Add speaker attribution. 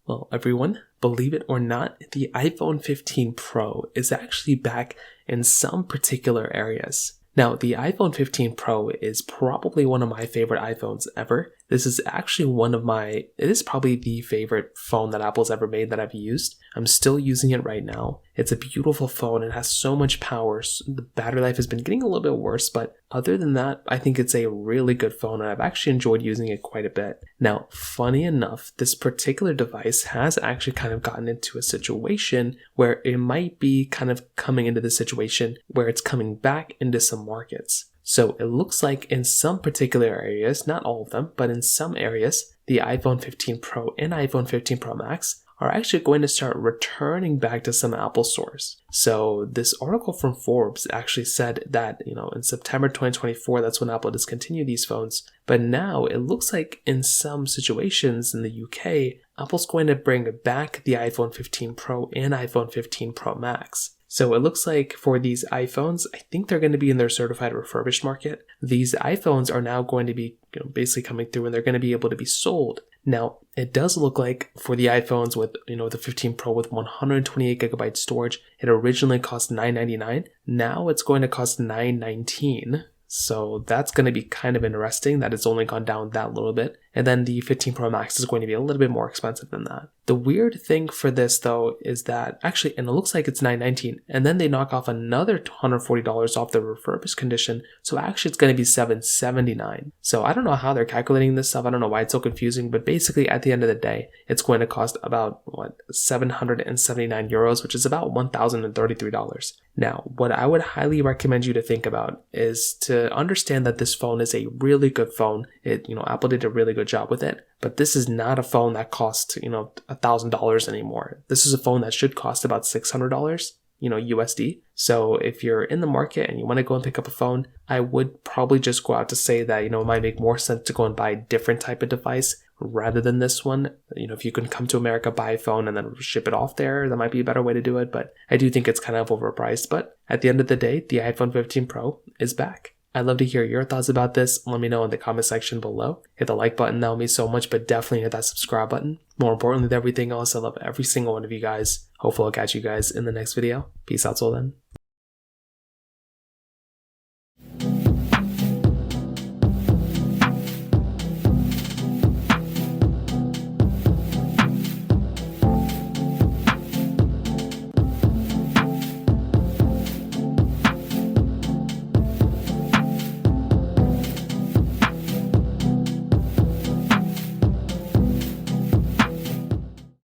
Speaker 1: Well, everyone, believe it or not, the iPhone 15 Pro is actually back in some particular areas. Now, the iPhone 15 Pro is probably one of my favorite iPhones ever. This is actually it is probably the favorite phone that Apple's ever made that I've used. I'm still using it right now. It's a beautiful phone. It has so much power. The battery life has been getting a little bit worse, but other than that, I think it's a really good phone, and I've actually enjoyed using it quite a bit. Now, funny enough, this particular device has actually kind of gotten into a situation where it might be kind of coming into the situation where it's coming back into some markets. So it looks like in some particular areas, not all of them, but in some areas, the iPhone 15 Pro and iPhone 15 Pro Max are actually going to start returning back to some Apple stores. So this article from Forbes actually said that, in September 2024, that's when Apple discontinued these phones. But now it looks like in some situations in the UK, Apple's going to bring back the iPhone 15 Pro and iPhone 15 Pro Max. So it looks like for these iPhones, I think they're going to be in their certified refurbished market. These iPhones are now going to be basically coming through, and they're going to be able to be sold. Now, it does look like for the iPhones with, the 15 Pro with 128 gigabyte storage, it originally cost $999. Now it's going to cost $919. So that's going to be kind of interesting that it's only gone down that little bit. And then the 15 Pro Max is going to be a little bit more expensive than that. The weird thing for this though is that actually, and it looks like it's $919, and then they knock off another $140 off the refurbished condition. So actually it's going to be $779. So I don't know how they're calculating this stuff. I don't know why it's so confusing, but basically at the end of the day, it's going to cost about 779 euros, which is about $1,033. Now, what I would highly recommend you to think about is to understand that this phone is a really good phone. Apple did a really good job with it, but this is not a phone that costs, $1,000 anymore. This is a phone that should cost about $600, USD. So if you're in the market and you want to go and pick up a phone, I would probably just go out to say that, it might make more sense to go and buy a different type of device rather than this one. If you can come to America, buy a phone and then ship it off there, that might be a better way to do it. But I do think it's kind of overpriced. But at the end of the day, the iPhone 15 Pro is back. I'd love to hear your thoughts about this. Let me know in the comment section below. Hit the like button, that would mean so much, but definitely hit that subscribe button. More importantly than everything else, I love every single one of you guys. Hopefully I'll catch you guys in the next video. Peace out till then.